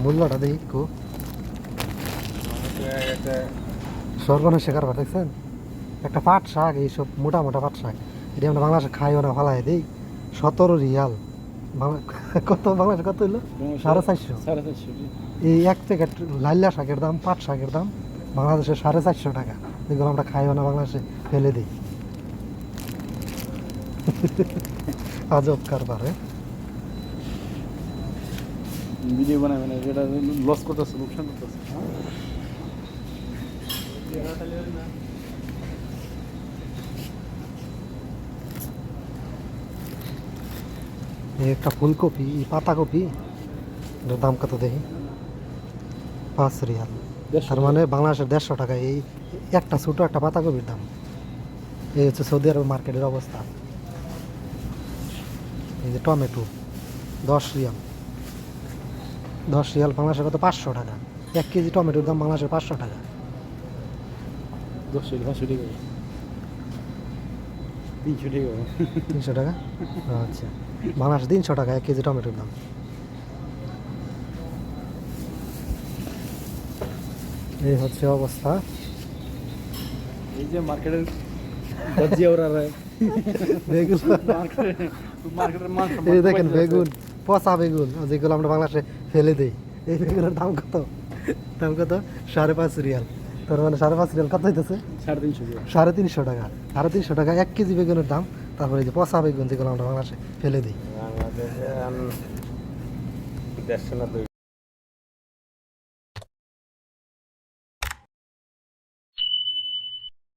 মূল্যটা দেখি কো সর্বনাশে কারবার দেখছেন একটা পাট শাক এইসব মোটা মোটা পাট শাক এটা আমরা বাংলাদেশে খাইও না ফালাই দিই 17 রিয়াল কত বাংলাদেশে কত হইলো 450 এই এক প্যাকেট লাইলা শাকের দাম পাট শাকের দাম বাংলাদেশে 450 টাকা যেগুলো আমরা খাইও না বাংলাদেশে ফেলে দিই আজব কারবার ভিডিও বানাবে না যেটা লস করতেছে লোকসান করতেছে এই একটা ফুলকপি পাতাকপি এটার দাম কত দেখি 5 রিয়াল তার মানে বাংলাদেশের 150 টাকা এই একটা ছোটো একটা পাতাকপির দাম এই হচ্ছে সৌদি আরব মার্কেটের অবস্থা এই যে টমেটো 10 রিয়াল 10 রিয়াল বাংলাদেশের কত 500 টাকা 1 কেজি টমেটোর দাম বাংলাদেশের 500 টাকা 10 টাকা 500 টাকা 300 টাকা 300 টাকা আচ্ছা বাংলাদেশে 300 টাকা 1 কেজি টমেটোর দাম এই হচ্ছে অবস্থা এই যে মার্কেটের গজিয়া ওরা বেগুন মার্কেটের মান এই দেখেন বেগুন পচা বেগুন যেগুলো আমরা বাংলাদেশে ফেলে দিই এই বেগুনের দাম কত 5.5 রিয়াল তার মানে 5.5 রিয়াল কত হইতেছে 350 350 টাকা 350 টাকা 1 কেজি বেগুনের দাম তারপরে এই যে পচা বেগুন যেগুলো আমরা বাংলাদেশে ফেলে দিই বাংলাদেশে 150 না 200